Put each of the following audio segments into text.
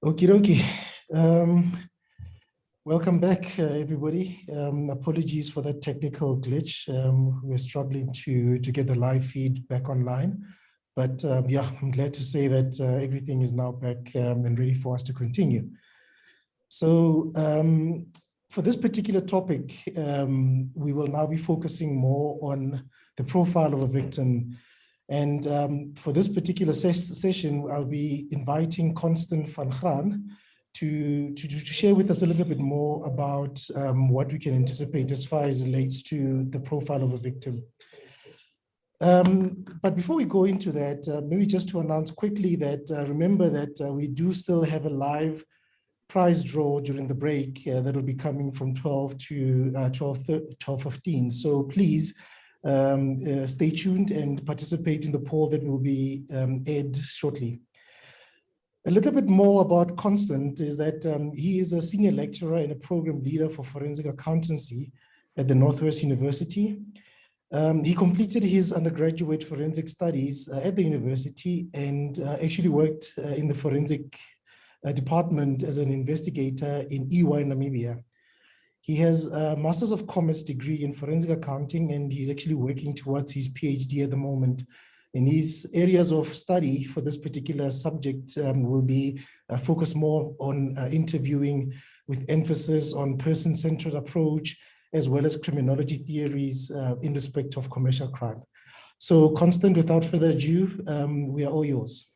Okie dokie. Welcome back, everybody. Apologies for that technical glitch. We're struggling to get the live feed back online. But yeah, I'm glad to say that everything is now back and ready for us to continue. So for this particular topic, we will now be focusing more on the profile of a victim. And for this particular session, I'll be inviting Constant van Graan to share with us a little bit more about what we can anticipate as far as it relates to the profile of a victim. But before we go into that, maybe just to announce quickly that remember that we do still have a live prize draw during the break that will be coming from 12 to 12:15. So please stay tuned and participate in the poll that will be aired shortly. A little bit more about Constant is that he is a senior lecturer and a program leader for forensic accountancy at the Northwest University. He completed his undergraduate forensic studies at the university and actually worked in the forensic department as an investigator in EY Namibia. He has a Masters of Commerce degree in forensic accounting, and he's actually working towards his PhD at the moment. And his areas of study for this particular subject will be focused more on interviewing with emphasis on person-centered approach, as well as criminology theories in respect of commercial crime. So Constant, without further ado, we are all yours.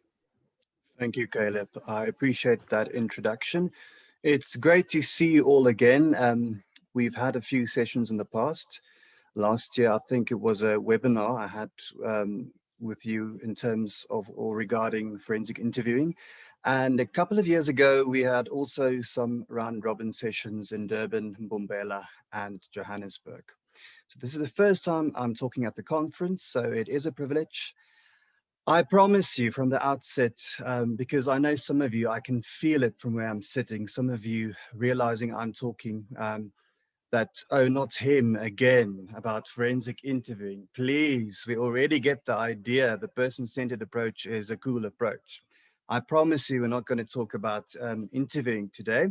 Thank you, Caleb. I appreciate that introduction. It's great to see you all again. We've had a few sessions in the past. Last year, I think it was a webinar I had with you in terms of or regarding forensic interviewing. And a couple of years ago, we had also some round-robin sessions in Durban, Mbombela, and Johannesburg. So this is the first time I'm talking at the conference, so it is a privilege. I promise you from the outset, because I know some of you, I can feel it from where I'm sitting, some of you realizing I'm talking that, oh, not him again, about forensic interviewing. Please, we already get the idea. The person-centered approach is a cool approach. I promise you we're not going to talk about interviewing today.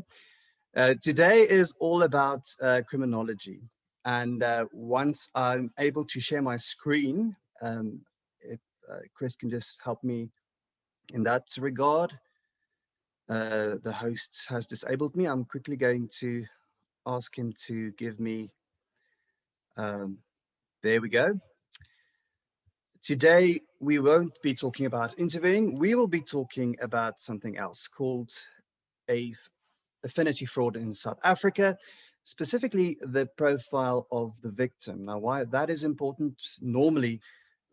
Today is all about criminology. And once I'm able to share my screen, if Chris can just help me in that regard. The host has disabled me. I'm quickly going to ask him to give me, there we go. Today, we won't be talking about interviewing. We will be talking about something else called affinity fraud in South Africa, specifically the profile of the victim. Now, why that is important, normally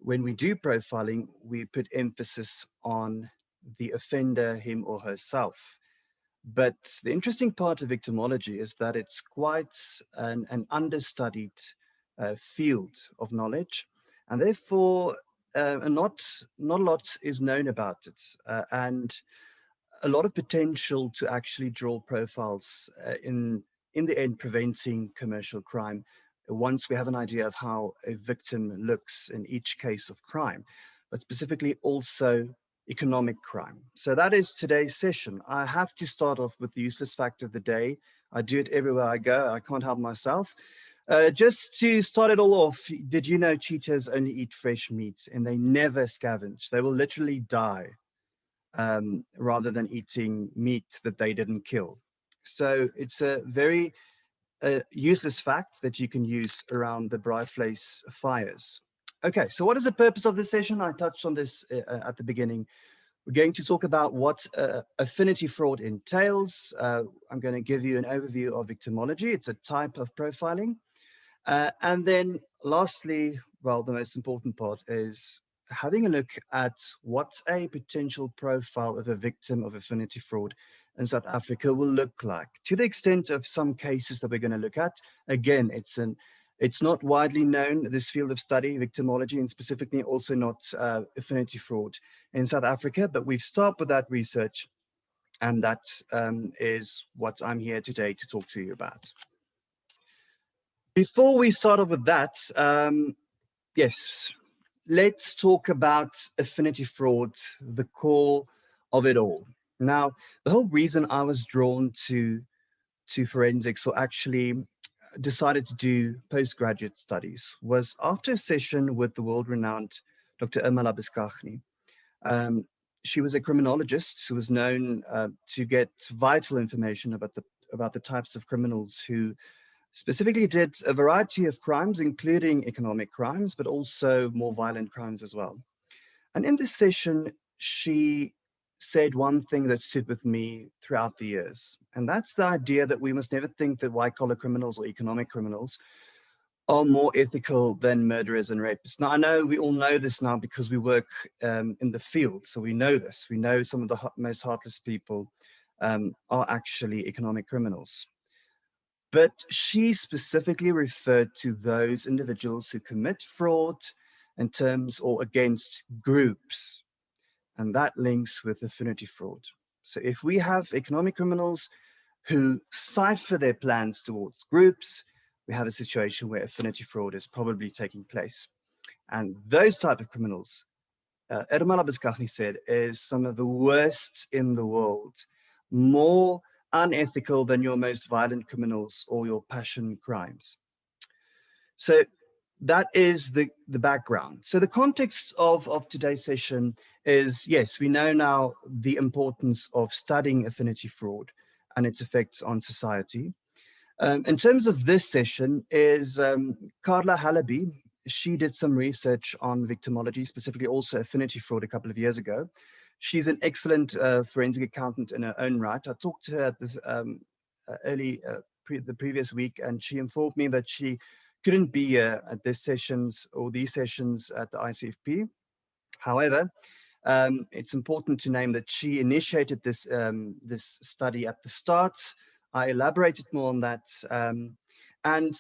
when we do profiling, we put emphasis on the offender, him or herself. But the interesting part of victimology is that it's quite an understudied field of knowledge, and therefore not a lot is known about it, and a lot of potential to actually draw profiles in the end preventing commercial crime once we have an idea of how a victim looks in each case of crime, but specifically also economic crime. So that is today's session. I have to start off with the useless fact of the day. I do it everywhere I go. I can't help myself. Just to start it all off, did you know cheetahs only eat fresh meat and they never scavenge? They will literally die rather than eating meat that they didn't kill. So it's a very useless fact that you can use around the Braaivleis fires. Okay, so what is the purpose of this session? I touched on this at the beginning. We're going to talk about what affinity fraud entails. I'm going to give you an overview of victimology. It's a type of profiling. And then lastly, well, the most important part is having a look at what a potential profile of a victim of affinity fraud in South Africa will look like, to the extent of some cases that we're going to look at. Again, it's not widely known, this field of study, victimology, and specifically also not affinity fraud in South Africa, but we've started with that research, and that is what I'm here today to talk to you about. Before we start off with that, yes, let's talk about affinity fraud, the core of it all. Now, the whole reason I was drawn to forensics, or actually decided to do postgraduate studies, was after a session with the world-renowned Dr. Irma Labuschagne. Um, she was a criminologist who was known to get vital information about the types of criminals who specifically did a variety of crimes, including economic crimes, but also more violent crimes as well. And in this session, she said one thing that stood with me throughout the years, and that's the idea that we must never think that white-collar criminals or economic criminals are more ethical than murderers and rapists. Now, I know we all know this now because we work in the field, so we know this. We know some of the most heartless people are actually economic criminals. But she specifically referred to those individuals who commit fraud in terms or against groups, and that links with affinity fraud. So if we have economic criminals who cipher their plans towards groups, we have a situation where affinity fraud is probably taking place. And those type of criminals, Irma Labuschagne said, is some of the worst in the world, more unethical than your most violent criminals or your passion crimes. So that is the background. So the context of today's session is, yes, we know now the importance of studying affinity fraud and its effects on society. In terms of this session is Carla Halaby. She did some research on victimology, specifically also affinity fraud a couple of years ago. She's an excellent forensic accountant in her own right. I talked to her at this the previous week, and she informed me that she couldn't be at these sessions at the ICFP. However, it's important to name that she initiated this study at the start. I elaborated more on that. And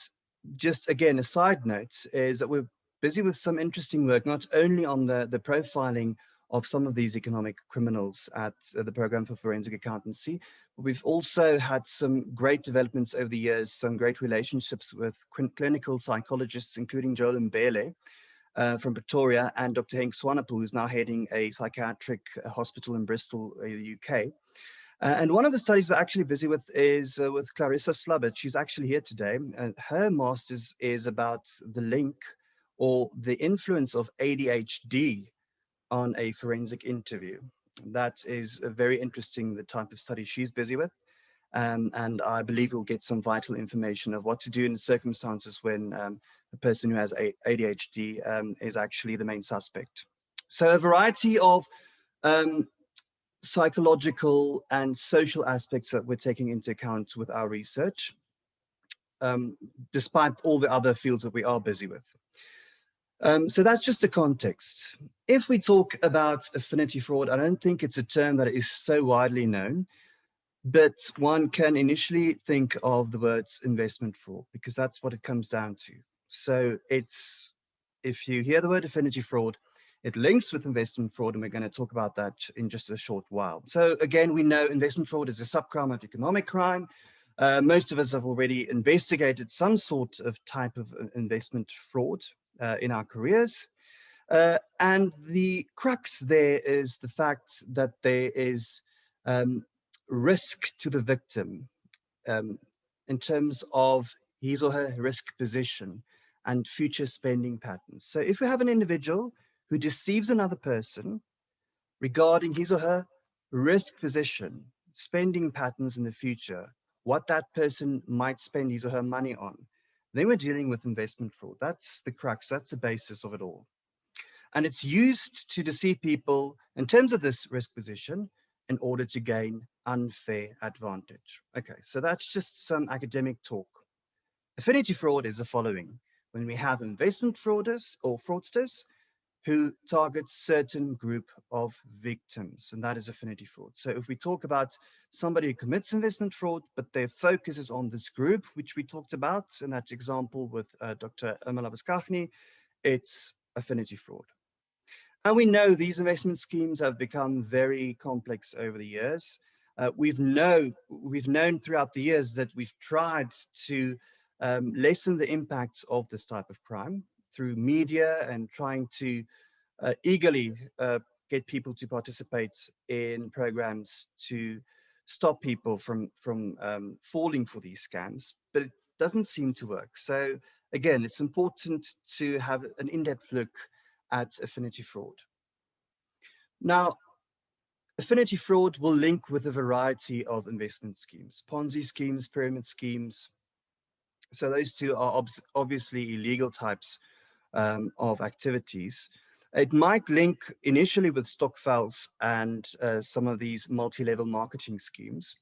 just again, a side note is that we're busy with some interesting work, not only on the profiling of some of these economic criminals at the Program for Forensic Accountancy. But we've also had some great developments over the years, some great relationships with clinical psychologists, including Joel Mbele, from Pretoria, and Dr. Henk Swanepoel, who's now heading a psychiatric hospital in Bristol, the UK. And one of the studies we're actually busy with is with Clarissa Slubbert. She's actually here today. And her master's is about the link or the influence of ADHD on a forensic interview. That is a very interesting, the type of study she's busy with. And I believe we'll get some vital information of what to do in circumstances when a person who has ADHD is actually the main suspect. So a variety of psychological and social aspects that we're taking into account with our research, despite all the other fields that we are busy with. So that's just the context. If we talk about affinity fraud, I don't think it's a term that is so widely known, but one can initially think of the words investment fraud because that's what it comes down to. So it's, if you hear the word affinity fraud, it links with investment fraud, and we're going to talk about that in just a short while. So again, we know investment fraud is a subcrime of economic crime. Most of us have already investigated some sort of type of investment fraud in our careers. And the crux there is the fact that there is risk to the victim in terms of his or her risk position and future spending patterns. So if we have an individual who deceives another person regarding his or her risk position, spending patterns in the future, what that person might spend his or her money on, then we're dealing with investment fraud. That's the crux, that's the basis of it all. And it's used to deceive people in terms of this risk position in order to gain unfair advantage. Okay, so that's just some academic talk. Affinity fraud is the following: when we have investment frauders or fraudsters who target certain group of victims, and that is affinity fraud. So if we talk about somebody who commits investment fraud, but their focus is on this group, which we talked about in that example with Dr. Irma Labuschagne, it's affinity fraud. And we know these investment schemes have become very complex over the years. We've known throughout the years that we've tried to lessen the impacts of this type of crime through media and trying to eagerly get people to participate in programs to stop people from falling for these scams, but it doesn't seem to work. So again, it's important to have an in-depth look at affinity fraud. Now, affinity fraud will link with a variety of investment schemes, Ponzi schemes, pyramid schemes. So those two are obviously illegal types of activities. It might link initially with stokvels and some of these multi-level marketing schemes.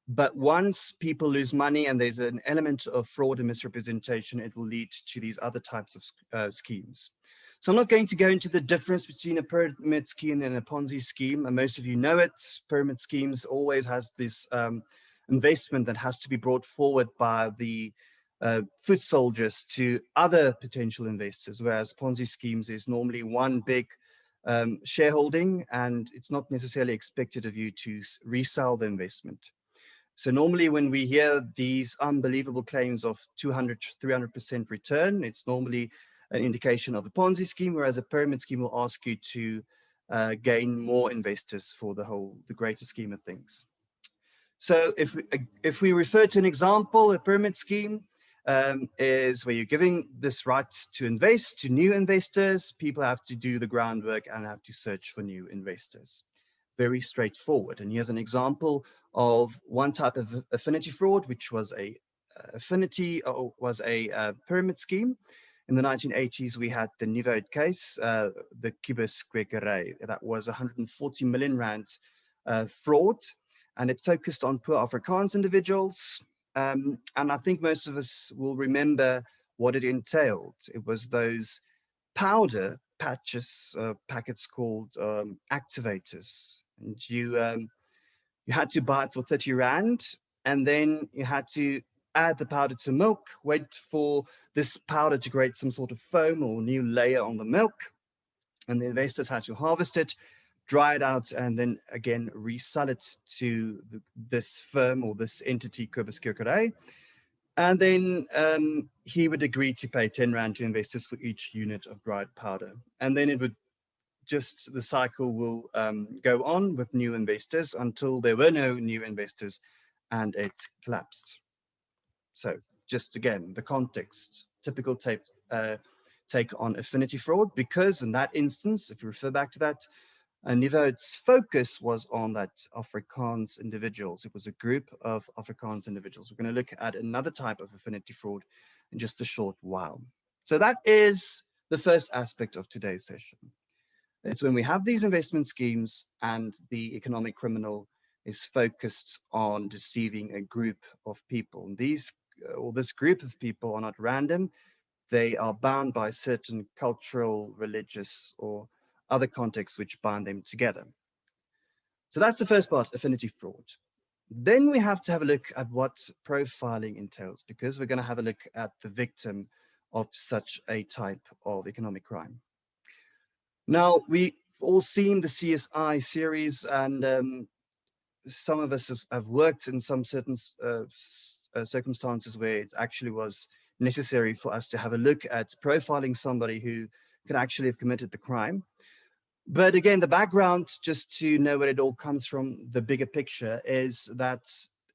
But once people lose money and there's an element of fraud and misrepresentation, it will lead to these other types of schemes. So I'm not going to go into the difference between a pyramid scheme and a Ponzi scheme. And most of you know it. Pyramid schemes always has this investment that has to be brought forward by the foot soldiers to other potential investors, whereas Ponzi schemes is normally one big shareholding, and it's not necessarily expected of you to resell the investment. So normally when we hear these unbelievable claims of 200, 300% return, it's normally an indication of a Ponzi scheme, whereas a pyramid scheme will ask you to gain more investors for the greater scheme of things. So if we refer to an example, a pyramid scheme is where you're giving this right to invest to new investors. People have to do the groundwork and have to search for new investors. Very straightforward. And here's an example of one type of affinity fraud, which was a pyramid scheme. In the 1980s, we had the Nieuwhout case, the Kibuskwekerij. That was 140 million rand fraud, and it focused on poor Afrikaans individuals. And I think most of us will remember what it entailed. It was those powder patches, packets called activators. And you had to buy it for 30 Rand, and then you had to add the powder to milk, wait for this powder to create some sort of foam or new layer on the milk. And the investors had to harvest it, dry it out, and then again resell it to this firm or this entity, Kibuskwekerij. And then he would agree to pay 10 Rand to investors for each unit of dried powder. And then it would just, the cycle will go on with new investors until there were no new investors and it collapsed. So just again, the context, typical take on affinity fraud, because in that instance, if you refer back to that, Nieuwhout's focus was on that Afrikaans individuals. It was a group of Afrikaans individuals. We're going to look at another type of affinity fraud in just a short while. So that is the first aspect of today's session. It's when we have these investment schemes and the economic criminal is focused on deceiving a group of people. And this group of people are not random. They are bound by certain cultural, religious, or other contexts which bind them together. So that's the first part, affinity fraud. Then we have to have a look at what profiling entails, because we're going to have a look at the victim of such a type of economic crime. Now, we've all seen the CSI series, and some of us have worked in some certain circumstances where it actually was necessary for us to have a look at profiling somebody who could actually have committed the crime. But again, the background, just to know where it all comes from, the bigger picture, is that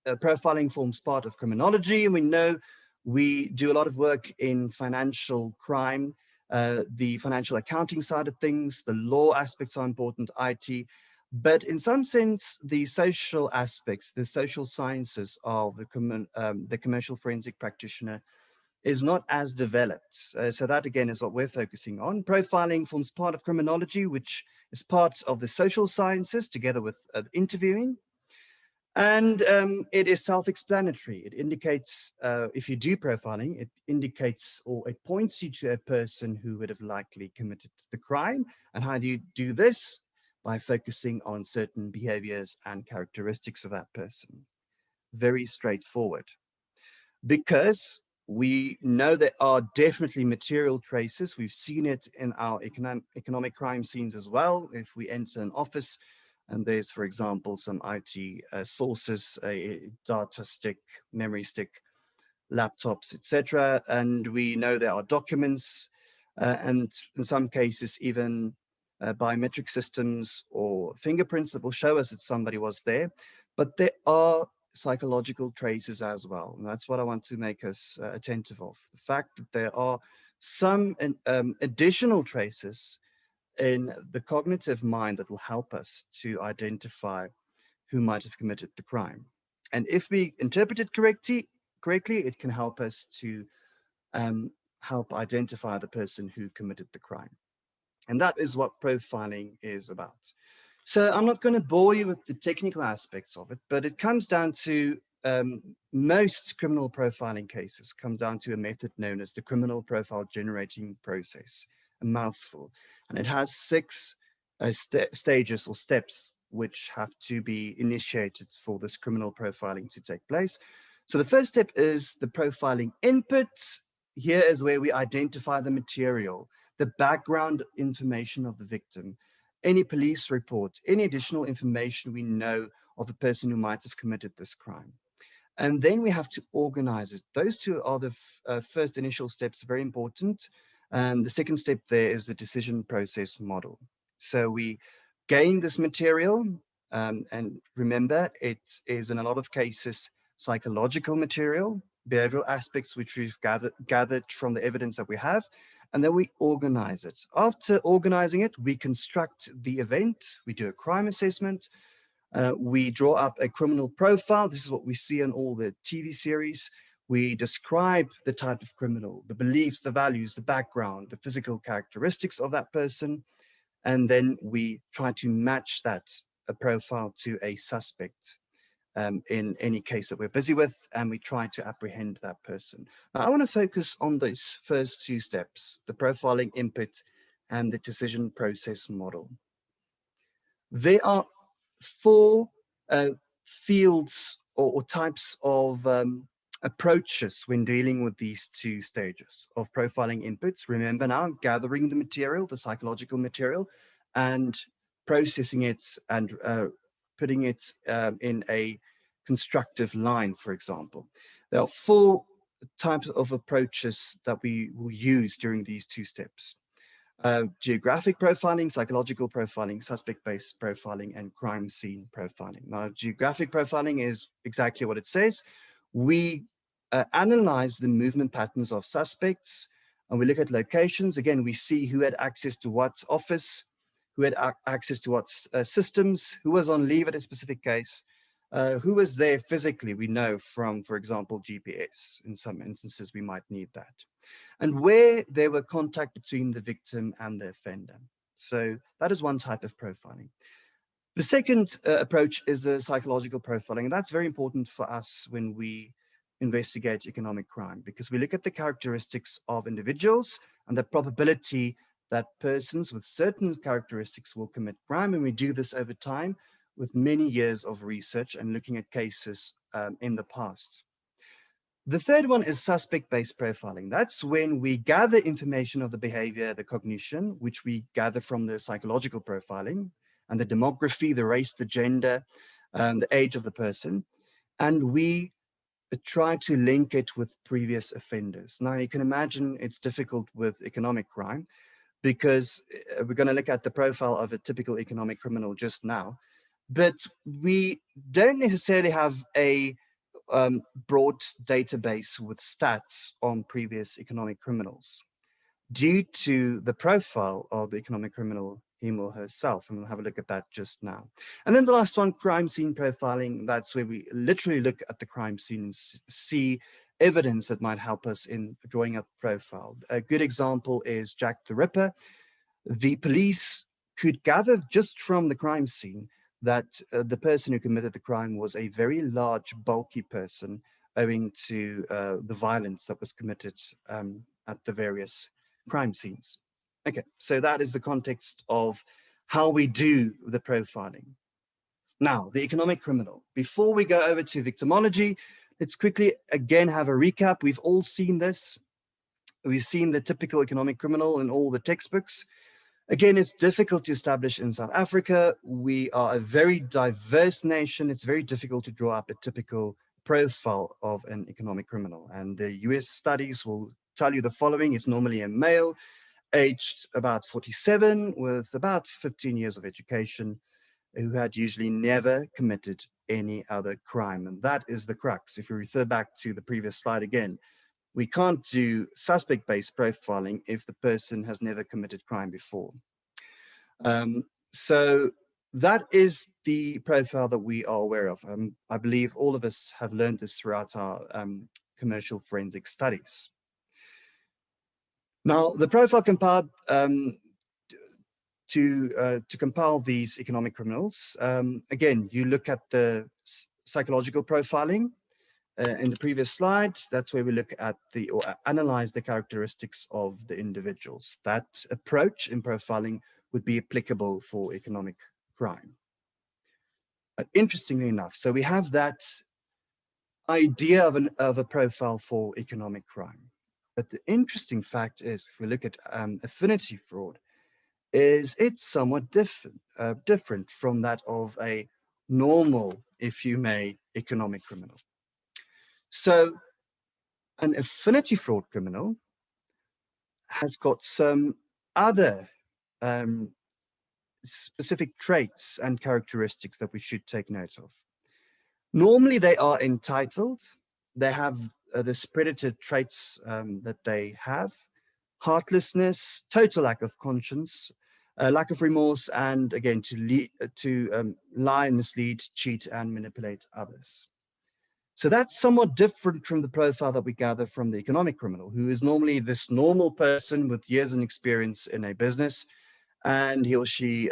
profiling forms part of criminology. And we know we do a lot of work in financial crime, the financial accounting side of things, the law aspects are important, IT. But in some sense, the social aspects, the social sciences of the commercial forensic practitioner is not as developed. So that, again, is what we're focusing on. Profiling forms part of criminology, which is part of the social sciences together with interviewing. And it is self-explanatory. It indicates, if you do profiling, it indicates or it points you to a person who would have likely committed the crime. And how do you do this? By focusing on certain behaviors and characteristics of that person. Very straightforward. Because we know there are definitely material traces. We've seen it in our economic crime scenes as well. If we enter an office and there's, for example, some IT sources, a data stick, memory stick, laptops, etc., and we know there are documents, and in some cases even biometric systems or fingerprints that will show us that somebody was there, but there are psychological traces as well. And that's what I want to make us attentive of. The fact that there are some additional traces in the cognitive mind that will help us to identify who might have committed the crime. And if we interpret it correctly, it can help us to help identify the person who committed the crime. And that is what profiling is about. So I'm not going to bore you with the technical aspects of it, but it comes down to most criminal profiling cases come down to a method known as the criminal profile generating process, a mouthful. And it has six stages or steps which have to be initiated for this criminal profiling to take place. So the first step is the profiling input. Here is where we identify the material, the background information of the victim, any police reports, any additional information we know of the person who might have committed this crime. And then we have to organize it. Those two are the first initial steps, very important. And the second step there is the decision process model. So we gain this material, and remember, it is in a lot of cases psychological material, behavioral aspects which we've gathered from the evidence that we have, and then we organize it. After organizing it, we construct the event, we do a crime assessment, we draw up a criminal profile. This is what we see in all the TV series. We describe the type of criminal, the beliefs, the values, the background, the physical characteristics of that person, and then we try to match that profile to a suspect in any case that we're busy with, and we try to apprehend that person. Now, I want to focus on these first two steps, the profiling input and the decision process model. There are four fields or types of approaches when dealing with these two stages of profiling inputs. Remember now, gathering the material, the psychological material, and processing it and putting it in a constructive line, for example. There are four types of approaches that we will use during these two steps. Geographic profiling, psychological profiling, suspect-based profiling, and crime scene profiling. Now, geographic profiling is exactly what it says. We analyze the movement patterns of suspects, and we look at locations. Again, we see who had access to what office, who had access to what systems, who was on leave at a specific case, who was there physically. We know from, for example, GPS. In some instances, we might need that. And where there were contact between the victim and the offender. So that is one type of profiling. The second approach is a psychological profiling. And that's very important for us when we investigate economic crime, because we look at the characteristics of individuals and the probability that persons with certain characteristics will commit crime. And we do this over time with many years of research and looking at cases in the past. The third one is suspect-based profiling. That's when we gather information of the behavior, the cognition, which we gather from the psychological profiling, and the demography, the race, the gender, the age of the person, and we try to link it with previous offenders. Now, you can imagine it's difficult with economic crime because we're going to look at the profile of a typical economic criminal just now, but we don't necessarily have a broad database with stats on previous economic criminals due to the profile of the economic criminal, him or herself. And we'll have a look at that just now. And then the last one, crime scene profiling. That's where we literally look at the crime scene and see evidence that might help us in drawing up profile. A good example is Jack the Ripper. The police could gather just from the crime scene that the person who committed the crime was a very large, bulky person owing to the violence that was committed at the various crime scenes. Okay, so that is the context of how we do the profiling. Now, the economic criminal. Before we go over to victimology, let's quickly again have a recap. We've all seen this. We've seen the typical economic criminal in all the textbooks. Again, it's difficult to establish in South Africa. We are a very diverse nation. It's very difficult to draw up a typical profile of an economic criminal. And the US studies will tell you the following. It's normally a male, aged about 47 with about 15 years of education, who had usually never committed any other crime. And that is the crux. If we refer back to the previous slide again, we can't do suspect-based profiling if the person has never committed crime before. So that is the profile that we are aware of. I believe all of us have learned this throughout our commercial forensic studies. Now, the profile compiled to compile these economic criminals. Again, you look at the psychological profiling in the previous slide. That's where we look at or analyze the characteristics of the individuals. That approach in profiling would be applicable for economic crime. But interestingly enough, so we have that idea of a profile for economic crime. But the interesting fact is, if we look at affinity fraud, is it's somewhat different from that of a normal, if you may, economic criminal. So an affinity fraud criminal has got some other specific traits and characteristics that we should take note of. Normally, they are entitled. They have the predator traits that they have: heartlessness, total lack of conscience, lack of remorse, and again, to lie, mislead, cheat, and manipulate others. So that's somewhat different from the profile that we gather from the economic criminal, who is normally this normal person with years and experience in a business. And he or she,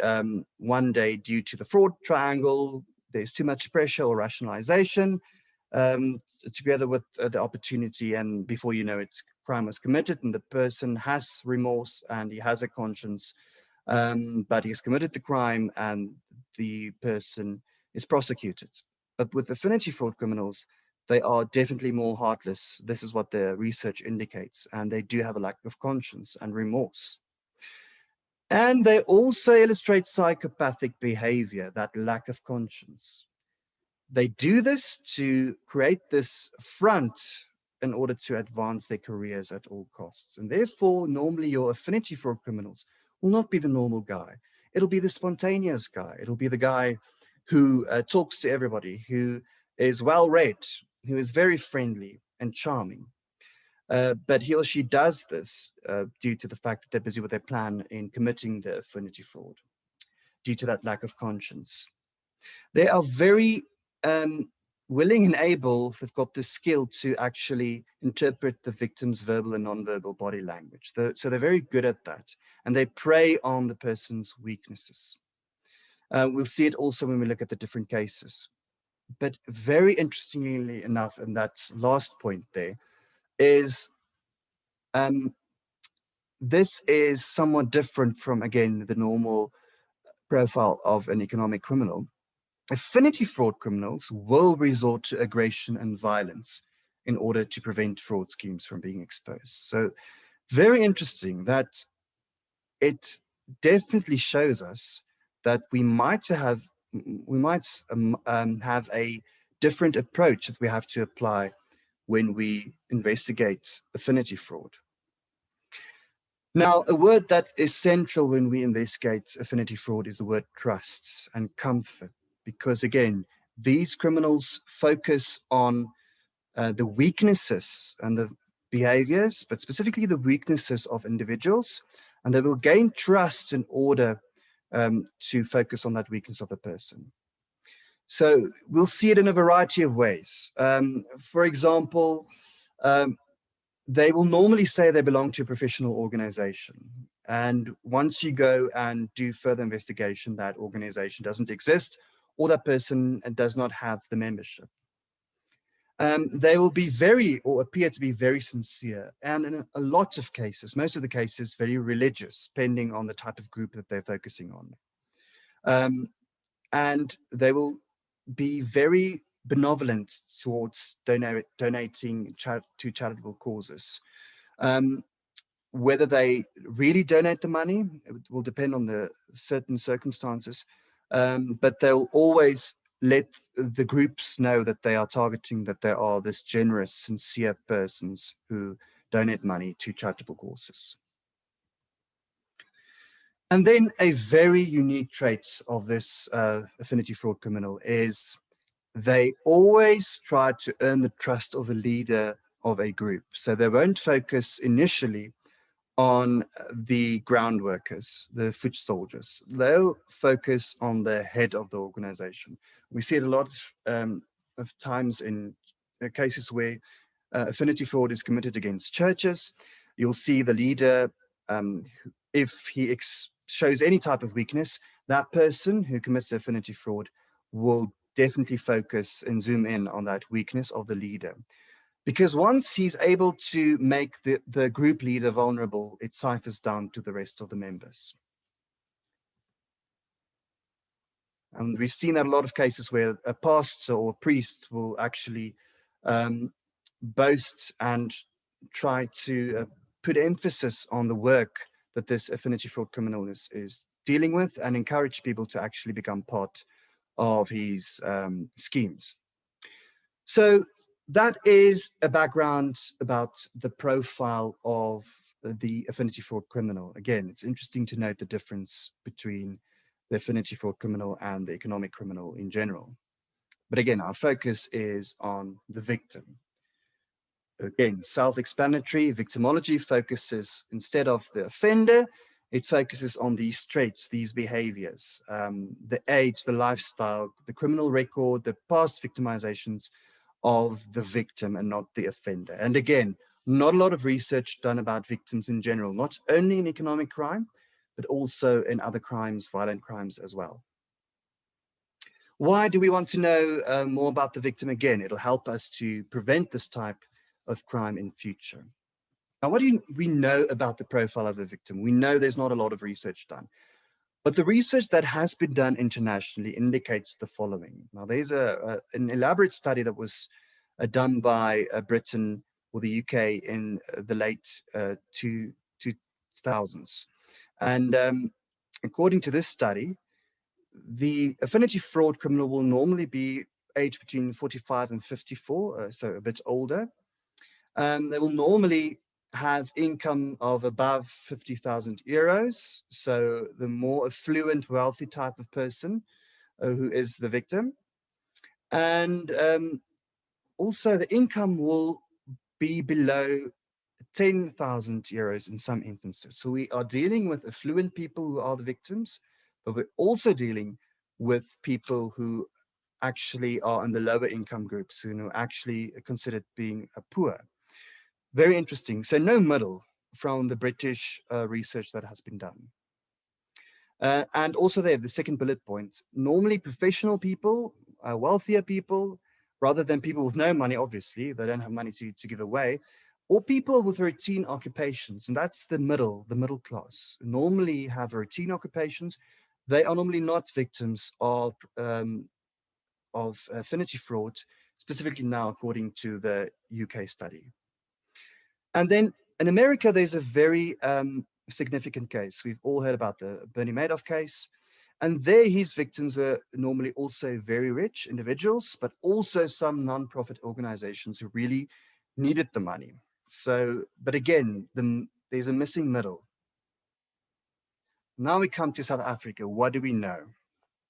one day, due to the fraud triangle, there's too much pressure or rationalization, together with the opportunity, and before you know it, crime was committed, and the person has remorse and he has a conscience, but he's committed the crime and the person is prosecuted. But with affinity fraud criminals, they are definitely more heartless. This is what the research indicates, and they do have a lack of conscience and remorse. And they also illustrate psychopathic behavior, that lack of conscience. They do this to create this front in order to advance their careers at all costs. And therefore, normally your affinity fraud criminals will not be the normal guy. It'll be the spontaneous guy. It'll be the guy who talks to everybody, who is well-read, who is very friendly and charming. But he or she does this due to the fact that they're busy with their plan in committing the affinity fraud, due to that lack of conscience. They are very willing and able, they've got the skill to actually interpret the victim's verbal and nonverbal body language. So they're very good at that, and they prey on the person's weaknesses. We'll see it also when we look at the different cases. But very interestingly enough, and that last point there, is this is somewhat different from, again, the normal profile of an economic criminal. Affinity fraud criminals will resort to aggression and violence in order to prevent fraud schemes from being exposed. So very interesting that it definitely shows us that we might have a different approach that we have to apply when we investigate affinity fraud. Now, a word that is central when we investigate affinity fraud is the word trust and comfort, because again, these criminals focus on the weaknesses and the behaviors, but specifically the weaknesses of individuals, and they will gain trust in order to focus on that weakness of a person. So we'll see it in a variety of ways. For example, they will normally say they belong to a professional organization. And once you go and do further investigation, that organization doesn't exist, or that person does not have the membership. They will be or appear to be very sincere, and in a lot of cases, most of the cases, very religious, depending on the type of group that they're focusing on. And they will be very benevolent towards donating to charitable causes. Whether they really donate the money, it will depend on the certain circumstances, but they'll always let the groups know that they are targeting, that there are this generous, sincere persons who donate money to charitable causes. And then a very unique trait of this affinity fraud criminal is they always try to earn the trust of a leader of a group. So they won't focus initially on the ground workers, the foot soldiers. They'll focus on the head of the organization. We see it a lot of times in cases where affinity fraud is committed against churches. You'll see the leader, if he shows any type of weakness, that person who commits the affinity fraud will definitely focus and zoom in on that weakness of the leader. Because once he's able to make the group leader vulnerable, it ciphers down to the rest of the members. And we've seen that a lot of cases where a pastor or a priest will actually boast and try to put emphasis on the work that this affinity fraud criminal is dealing with, and encourage people to actually become part of his schemes. So that is a background about the profile of the affinity fraud criminal. Again, it's interesting to note the difference between the affinity fraud criminal and the economic criminal in general. But again, our focus is on the victim. Again, self-explanatory. Victimology focuses, instead of the offender, it focuses on these traits, these behaviors, the age, the lifestyle, the criminal record, the past victimizations of the victim and not the offender. And again, not a lot of research done about victims in general, not only in economic crime, but also in other crimes, violent crimes as well. Why do we want to know more about the victim? Again, it'll help us to prevent this type of crime in future. Now, what do we know about the profile of the victim? We know there's not a lot of research done. But the research that has been done internationally indicates the following. Now, there's an elaborate study that was done by Britain or the UK in the late 2000s. And according to this study, the affinity fraud criminal will normally be aged between 45 and 54, so a bit older. They will normally have income of above 50,000 euros. So the more affluent, wealthy type of person who is the victim. And also the income will be below 10,000 euros in some instances. So we are dealing with affluent people who are the victims, but we're also dealing with people who actually are in the lower income groups, who are actually considered being poor. Very interesting. So no middle from the British research that has been done. And also there, the second bullet point, normally professional people, wealthier people, rather than people with no money, obviously, they don't have money to give away, or people with routine occupations. And that's the middle class, normally have routine occupations. They are normally not victims of affinity fraud, specifically now, according to the UK study. And then in America, there's a very significant case. We've all heard about the Bernie Madoff case. And there, his victims are normally also very rich individuals, but also some nonprofit organizations who really needed the money. So, but again, there's a missing middle. Now we come to South Africa. What do we know?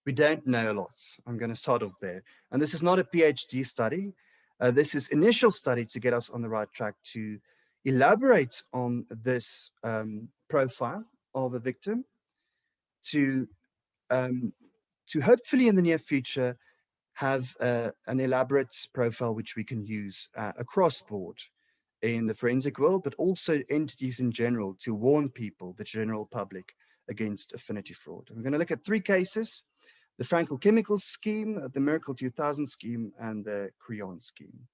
We don't know a lot. I'm going to start off there. And this is not a PhD study. This is initial study to get us on the right track to elaborate on this profile of a victim, to hopefully in the near future have an elaborate profile which we can use across board in the forensic world, but also entities in general to warn people, the general public, against affinity fraud. We're going to look at three cases: the Frankel Chemicals scheme, the Miracle 2000 scheme, and the Creon scheme.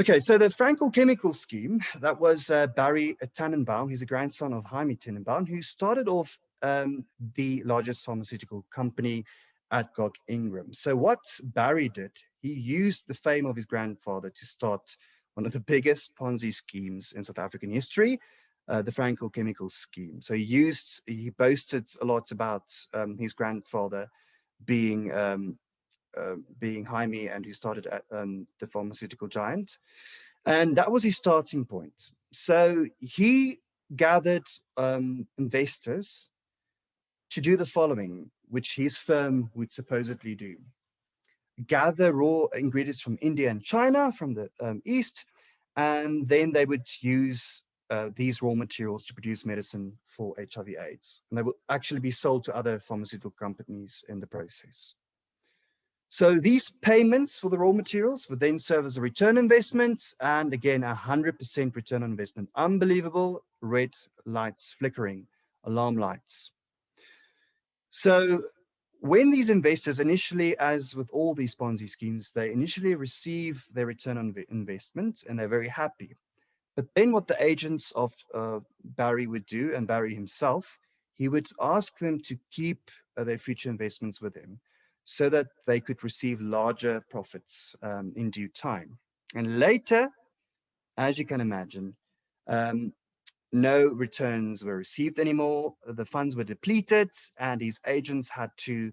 Okay, so the Frankel Chemical scheme, that was Barry Tannenbaum. He's a grandson of Jaime Tannenbaum, who started off the largest pharmaceutical company at Gog Ingram. So what Barry did, he used the fame of his grandfather to start one of the biggest Ponzi schemes in South African history, the Frankel Chemical scheme. So he boasted a lot about his grandfather being Jaime, and who started at the pharmaceutical giant. And that was his starting point. So he gathered investors to do the following, which his firm would supposedly do: gather raw ingredients from India and China, from the East, and then they would use these raw materials to produce medicine for HIV/AIDS. And they will actually be sold to other pharmaceutical companies in the process. So these payments for the raw materials would then serve as a return investment, and again, 100% return on investment. Unbelievable. Red lights flickering, alarm lights. So when these investors initially, as with all these Ponzi schemes, they initially receive their return on investment and they're very happy. But then what the agents of Barry would do, and Barry himself, he would ask them to keep their future investments with him so that they could receive larger profits in due time. And later, as you can imagine, um, no returns were received anymore. The funds were depleted, and his agents had to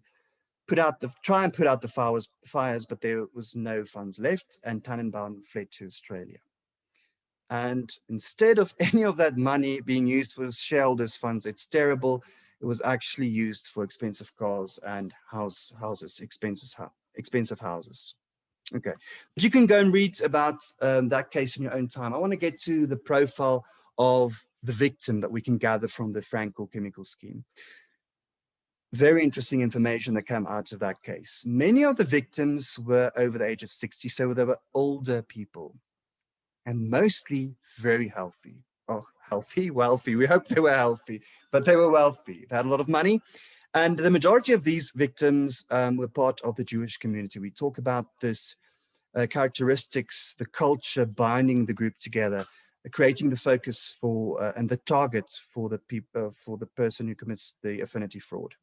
try and put out the fires, but there was no funds left, and Tannenbaum fled to Australia. And instead of any of that money being used for shareholders' funds, it's terrible. It was actually used for expensive cars and expensive houses. Okay, but you can go and read about that case in your own time. I want to get to the profile of the victim that we can gather from the Frankel chemical scheme. Very interesting information that came out of that case. Many of the victims were over the age of 60, so they were older people, and mostly very healthy. Oh, healthy, wealthy. We hope they were healthy, but they were wealthy. They had a lot of money. And the majority of these victims were part of the Jewish community. We talk about this characteristics, the culture binding the group together, creating the focus for and the target for the person who commits the affinity fraud.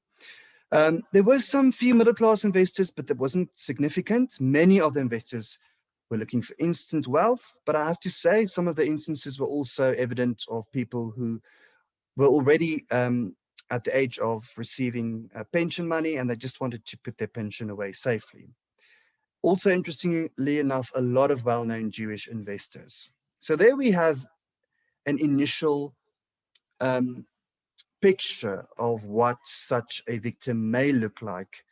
There were some few middle-class investors, but that wasn't significant. Many of the investors were looking for instant wealth, but I have to say some of the instances were also evident of people who were already at the age of receiving pension money, and they just wanted to put their pension away safely. Also, interestingly enough, a lot of well-known Jewish investors. So there we have an initial picture of what such a victim may look like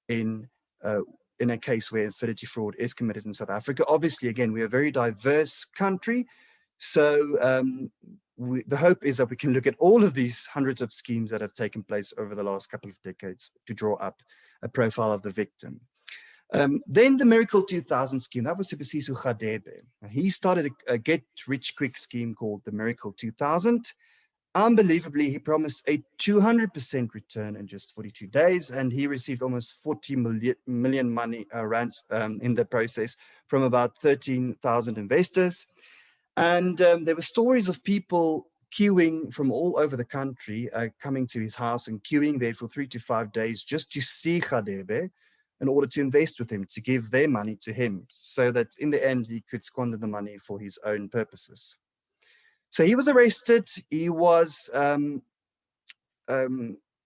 in a case where affinity fraud is committed in South Africa. Obviously, again, we're a very diverse country. So the hope is that we can look at all of these hundreds of schemes that have taken place over the last couple of decades to draw up a profile of the victim. Then the Miracle 2000 scheme, that was Sibusiso Radebe. He started a get-rich-quick scheme called the Miracle 2000. Unbelievably, he promised a 200% return in just 42 days, and he received almost 40 million rands in the process from about 13,000 investors. And there were stories of people queuing from all over the country, coming to his house and queuing there for 3 to 5 days just to see Radebe in order to invest with him, to give their money to him, so that in the end he could squander the money for his own purposes. So he was arrested. He was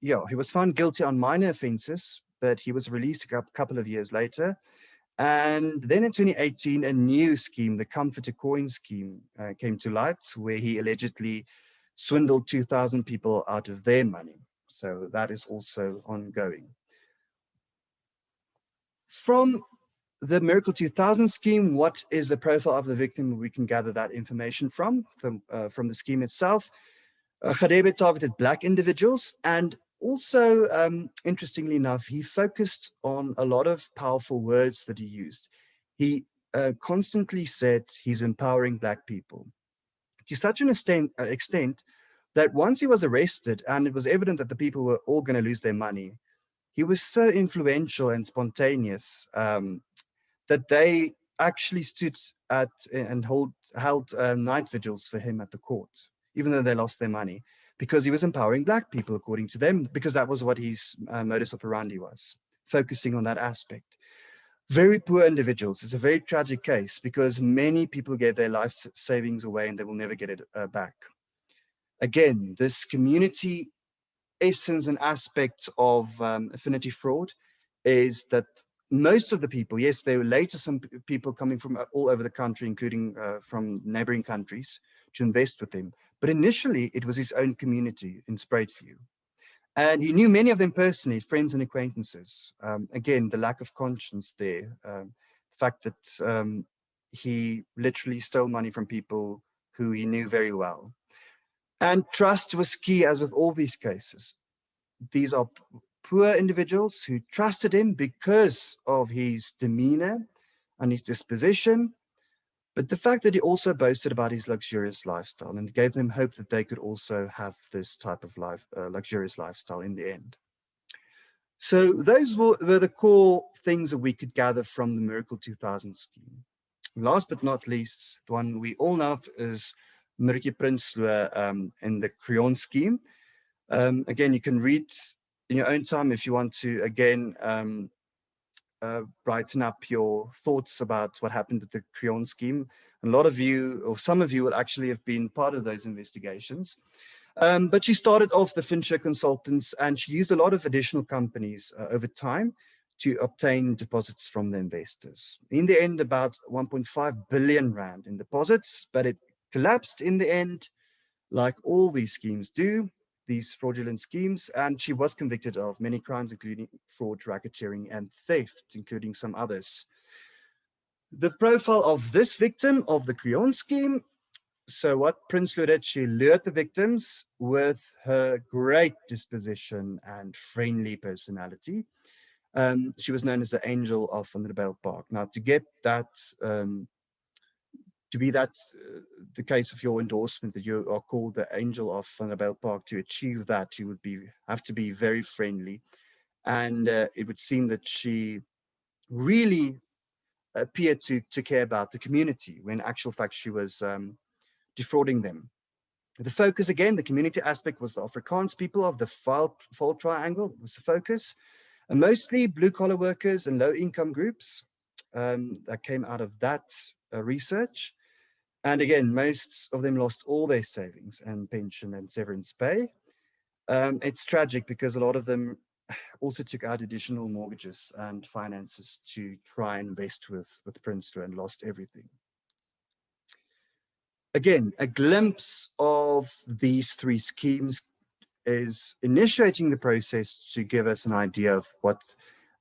he was found guilty on minor offenses, but he was released a couple of years later. And then in 2018, a new scheme, the Comforter Coin scheme, came to light, where he allegedly swindled 2,000 people out of their money. So that is also ongoing. From the Miracle 2000 scheme, what is the profile of the victim? We can gather that information from the scheme itself. Radebe targeted Black individuals, and also, interestingly enough, he focused on a lot of powerful words that he used. He constantly said he's empowering Black people, to such an extent that once he was arrested and it was evident that the people were all going to lose their money, he was so influential and spontaneous that they actually stood at and held night vigils for him at the court, even though they lost their money, because he was empowering Black people, according to them, because that was what his modus operandi was, focusing on that aspect. Very poor individuals. It's a very tragic case because many people gave their life savings away and they will never get it back. Again, this community essence and aspect of affinity fraud is that most of the people, yes, there were later some people coming from all over the country, including from neighboring countries, to invest with them. But initially, it was his own community in Spruitview. And he knew many of them personally, friends and acquaintances. Again, the lack of conscience there, the fact that he literally stole money from people who he knew very well. And trust was key, as with all these cases. These are poor individuals who trusted him because of his demeanor and his disposition, but the fact that he also boasted about his luxurious lifestyle and gave them hope that they could also have this type of luxurious lifestyle in the end. So those were the core things that we could gather from the Miracle 2000 scheme. Last but not least, the one we all know of is Mirkie Prinsloo in the Creon scheme. Again, you can read in your own time if you want to, again, brighten up your thoughts about what happened with the Creon scheme. A lot of you, or some of you, will actually have been part of those investigations. But she started off the Fincher Consultants, and she used a lot of additional companies over time to obtain deposits from the investors. In the end, about 1.5 billion rand in deposits, but it collapsed in the end, like all these schemes do, these fraudulent schemes, and she was convicted of many crimes, including fraud, racketeering, and theft, including some others. The profile of this victim of the Creon scheme. So what Prinsloo did, she lured the victims with her great disposition and friendly personality. She was known as the Angel of Van der Bijl Park. Now, to get that, to be that the case of your endorsement, that you are called the Angel of Van der Bijl Park, to achieve that, you would have to be very friendly. And it would seem that she really appeared to care about the community, when in actual fact she was defrauding them. The focus, again, the community aspect, was the Afrikaans people of the Fault Triangle was the focus, and mostly blue-collar workers and low-income groups that came out of that research. And again, most of them lost all their savings and pension and severance pay. It's tragic because a lot of them also took out additional mortgages and finances to try and invest with Prinsloo, and lost everything. Again, a glimpse of these three schemes is initiating the process to give us an idea of what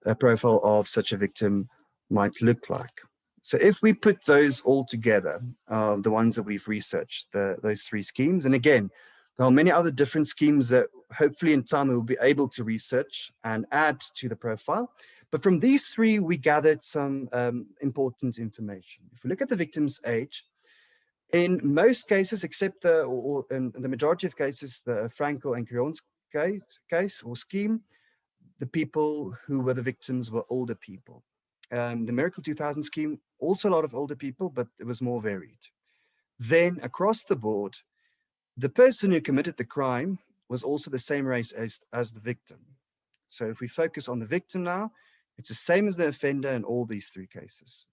a profile of such a victim might look like. So if we put those all together, the ones that we've researched, those three schemes, and again, there are many other different schemes that hopefully in time we'll be able to research and add to the profile. But from these three, we gathered some important information. If we look at the victim's age, in most cases, except in the majority of cases, the Franco and Creon's case or scheme, the people who were the victims were older people. The Miracle 2000 scheme, also a lot of older people, but it was more varied. Then across the board, the person who committed the crime was also the same race as the victim. So if we focus on the victim now, it's the same as the offender in all these three cases.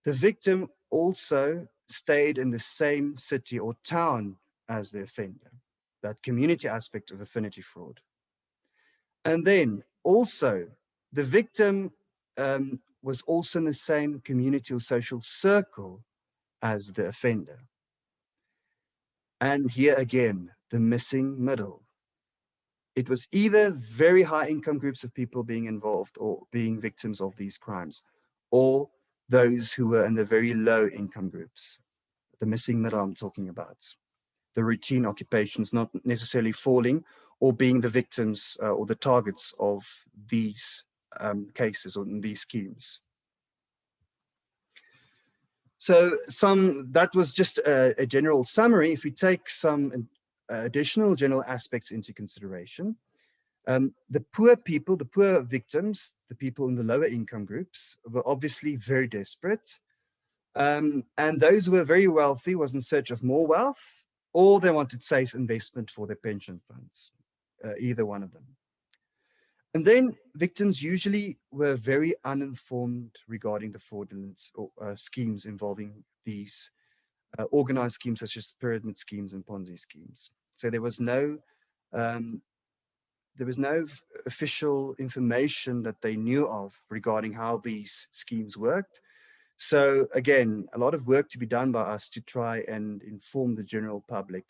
The victim also stayed in the same city or town as the offender, that community aspect of affinity fraud. And then also, the victim was also in the same community or social circle as the offender. And here again, the missing middle. It was either very high income groups of people being involved or being victims of these crimes, or those who were in the very low income groups. The missing middle I'm talking about. The routine occupations not necessarily falling or being the victims or the targets of these cases or these schemes. So that was just a general summary. If we take some additional general aspects into consideration, the poor people, the poor victims, the people in the lower income groups were obviously very desperate. And those who were very wealthy was in search of more wealth, or they wanted safe investment for their pension funds, either one of them. And then victims usually were very uninformed regarding the fraudulent schemes involving these organized schemes such as pyramid schemes and Ponzi schemes. So there was no official information that they knew of regarding how these schemes worked. So again, a lot of work to be done by us to try and inform the general public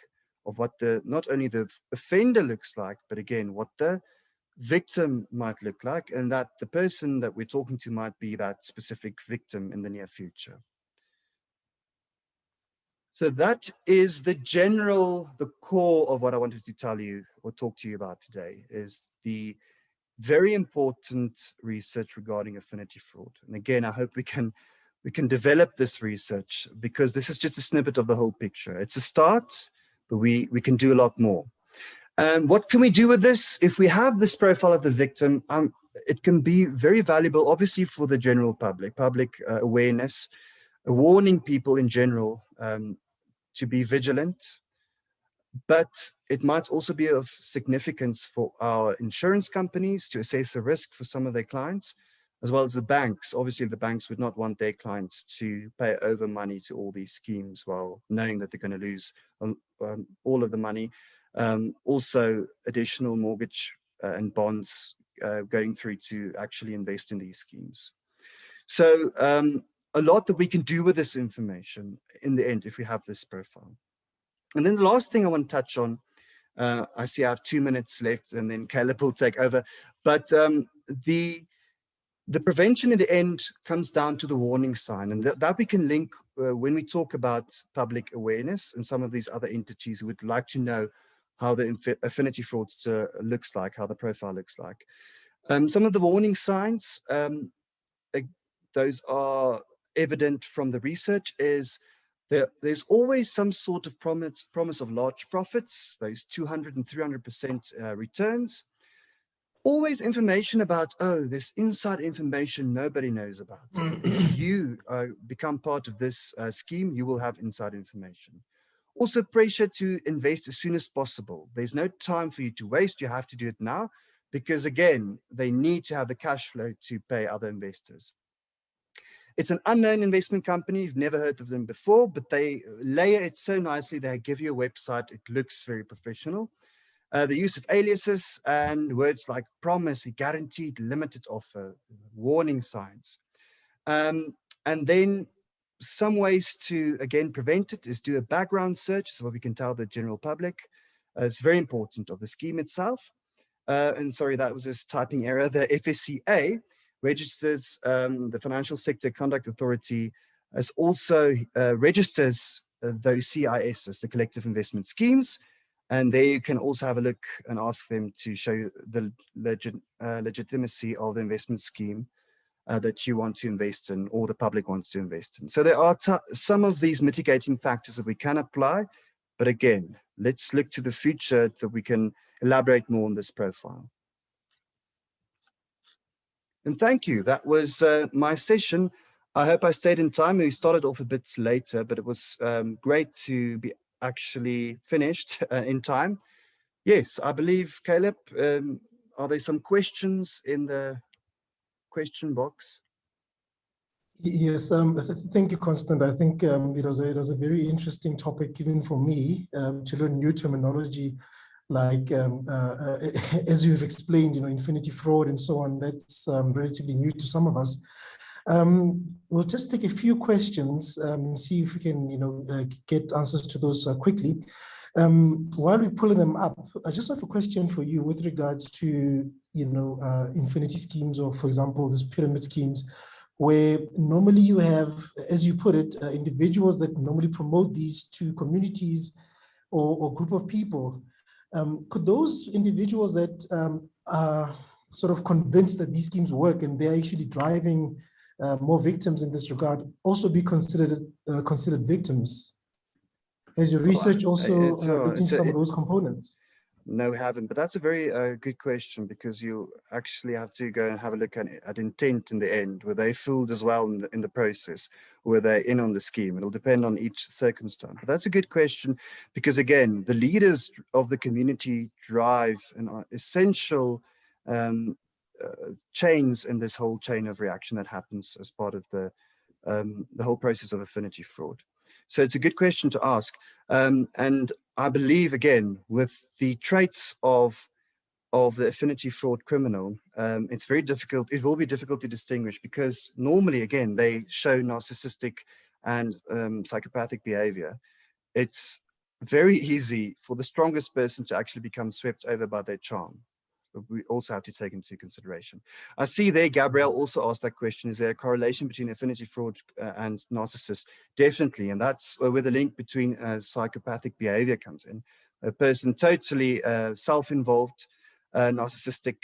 of what not only the offender looks like, but again, what the victim might look like, and that the person that we're talking to might be that specific victim in the near future. So that is the core of what I wanted to tell you or talk to you about today, is the very important research regarding affinity fraud. And again, I hope we can develop this research, because this is just a snippet of the whole picture. It's a start, but we can do a lot more. What can we do with this? If we have this profile of the victim, it can be very valuable, obviously, for the general public awareness, warning people in general to be vigilant. But it might also be of significance for our insurance companies to assess the risk for some of their clients, as well as the banks. Obviously, the banks would not want their clients to pay over money to all these schemes while knowing that they're going to lose all of the money. Also, additional mortgage and bonds going through to actually invest in these schemes. So a lot that we can do with this information in the end if we have this profile. And then the last thing I want to touch on, I see I have 2 minutes left, and then Caleb will take over. But the prevention in the end comes down to the warning sign, and that we can link when we talk about public awareness, and some of these other entities would like to know how the affinity fraudster looks like, how the profile looks like. Some of the warning signs, those are evident from the research, is there's always some sort of promise of large profits, those 200 and 300% returns. Always information about, oh, this inside information nobody knows about. If you become part of this scheme, you will have inside information. Also, pressure to invest as soon as possible. There's no time for you to waste. You have to do it now, because again, they need to have the cash flow to pay other investors. It's an unknown investment company. You've never heard of them before, but they layer it so nicely. They give you a website. It looks very professional. The use of aliases and words like promise, guaranteed, limited offer, warning signs. And then some ways to, again, prevent it is do a background search, so what we can tell the general public. It's very important, of the scheme itself. And sorry, that was this typing error. The FSCA registers, the Financial Sector Conduct Authority, as also registers those CISs, the collective investment schemes. And there you can also have a look and ask them to show you the legitimacy of the investment scheme that you want to invest in, or the public wants to invest in. So there are some of these mitigating factors that we can apply. But again, let's look to the future that we can elaborate more on this profile. And thank you. That was my session. I hope I stayed in time. We started off a bit later, but it was great to be actually finished in time. Yes, I believe, Caleb, are there some questions in the question box? Yes, thank you, Constant. I think it was a very interesting topic, even for me, to learn new terminology, like as you've explained, infinity fraud and so on. That's relatively new to some of us. We'll just take a few questions and see if we can, get answers to those quickly. While we're pulling them up, I just have a question for you with regards to, infinity schemes, or for example, these pyramid schemes, where normally you have, as you put it, individuals that normally promote these to communities or group of people. Could those individuals that are sort of convinced that these schemes work and they're actually driving more victims in this regard also be considered victims? Has your research also looked into some of those components? No, we haven't, but that's a very good question, because you actually have to go and have a look at intent in the end. Were they fooled as well in the process? Were they in on the scheme? It'll depend on each circumstance. But that's a good question, because again, the leaders of the community drive and are essential chains in this whole chain of reaction that happens as part of the whole process of affinity fraud. So it's a good question to ask. And I believe, again, with the traits of of the affinity fraud criminal, it's very difficult. It will be difficult to distinguish because normally, again, they show narcissistic and psychopathic behavior. It's very easy for the strongest person to actually become swept over by their charm. So we also have to take into consideration. I see there, Gabrielle also asked that question. Is there a correlation between affinity fraud and narcissists? Definitely. And that's where the link between psychopathic behavior comes in. A person totally self-involved, narcissistic,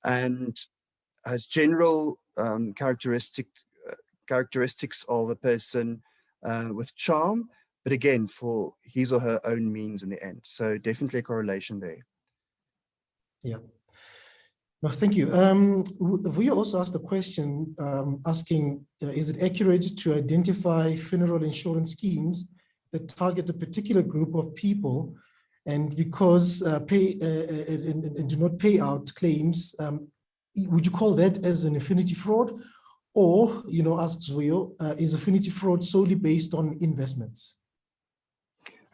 and has general characteristics of a person with charm, but again, for his or her own means in the end. So definitely a correlation there. Yeah. No, thank you. We also asked a question asking, is it accurate to identify funeral insurance schemes that target a particular group of people, and because and do not pay out claims, would you call that as an affinity fraud? Or, asks Rio, is affinity fraud solely based on investments?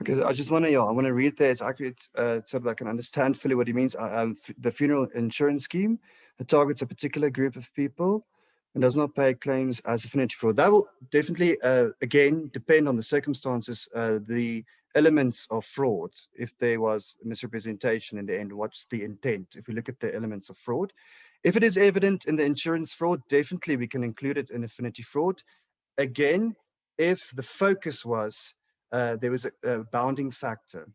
Okay, I just want to, I want to read there. It's accurate, so that I can understand fully what he means. The funeral insurance scheme that targets a particular group of people and does not pay claims as affinity fraud. That will definitely, again, depend on the circumstances, the elements of fraud. If there was misrepresentation in the end, what's the intent? If we look at the elements of fraud, if it is evident in the insurance fraud, definitely we can include it in affinity fraud. Again, if the focus was there was a bounding factor.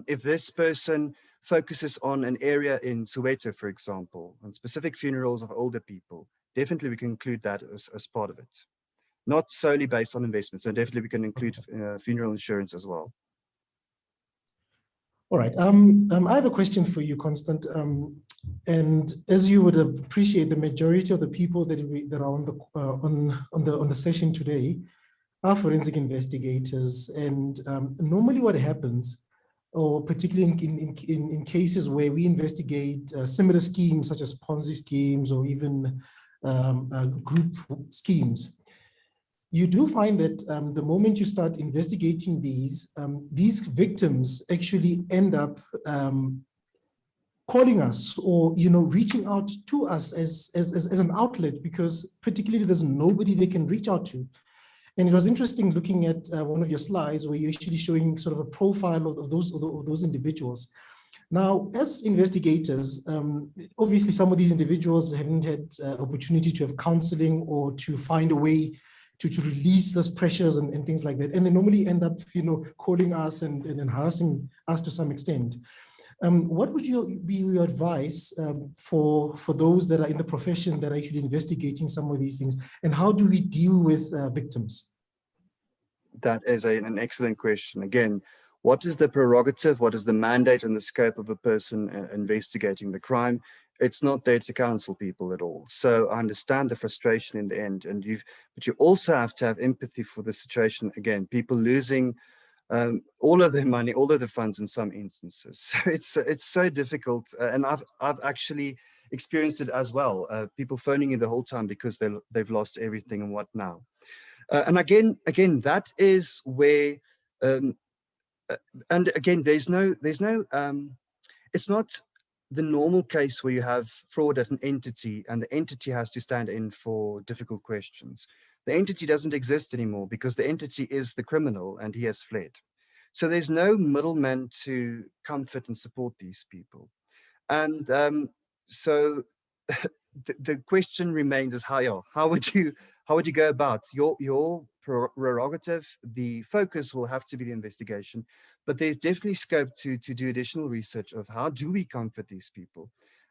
If this person focuses on an area in Soweto, for example, on specific funerals of older people, definitely we can include that as part of it. Not solely based on investments, so definitely we can include funeral insurance as well. All right. I have a question for you, Constant. And as you would appreciate, the majority of the people that are on the session today are forensic investigators. And normally what happens, or particularly in cases where we investigate similar schemes such as Ponzi schemes or even group schemes, you do find that the moment you start investigating these victims actually end up calling us or reaching out to us as an outlet, because particularly there's nobody they can reach out to. And it was interesting looking at one of your slides where you're actually showing sort of a profile of those individuals. Now, as investigators, obviously some of these individuals haven't had opportunity to have counseling or to find a way to release those pressures and things like that. And they normally end up, calling us and harassing us to some extent. What would be your advice for those that are in the profession that are actually investigating some of these things? And how do we deal with victims? That is an excellent question. Again, what is the prerogative? What is the mandate and the scope of a person investigating the crime? It's not there to counsel people at all. So I understand the frustration in the end, but you also have to have empathy for the situation. Again, people losing all of their money, all of the funds in some instances. So it's so difficult, and I've actually experienced it as well. People phoning you the whole time because they've lost everything, and what now? And again, that is where, and again, there's no, it's not the normal case where you have fraud at an entity and the entity has to stand in for difficult questions. The entity doesn't exist anymore because the entity is the criminal and he has fled. So there's no middleman to comfort and support these people. And so the question remains is how would you go about your prerogative? The focus will have to be the investigation, but there's definitely scope to do additional research of how do we comfort these people,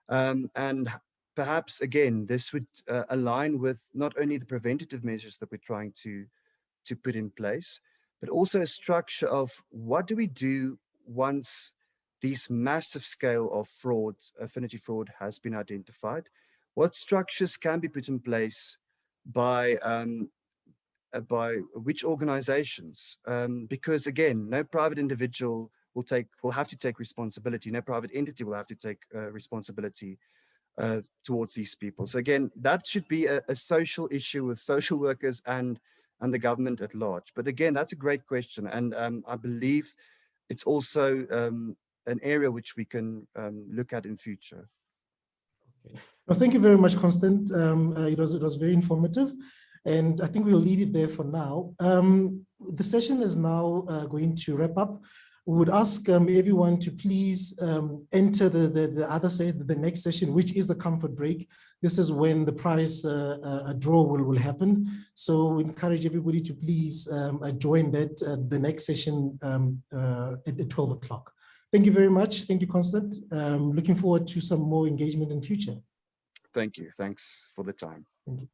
and perhaps again this would align with not only the preventative measures that we're trying to put in place, but also a structure of what do we do once these massive scale of fraud, affinity fraud, has been identified. What structures can be put in place by which organizations? Because again, no private individual will have to take responsibility. No private entity will have to take responsibility towards these people. So again, that should be a social issue with social workers and the government at large. But again, that's a great question, and I believe it's also an area which we can look at in future. Okay. Well, thank you very much, Constant. It was very informative, and I think we'll leave it there for now. The session is now going to wrap up. We would ask everyone to please enter the other session, the next session, which is the comfort break. This is when the prize draw will happen. So we encourage everybody to please join that the next session at 12 o'clock. Thank you very much. Thank you, Constant. Looking forward to some more engagement in future. Thank you. Thanks for the time. Thank you.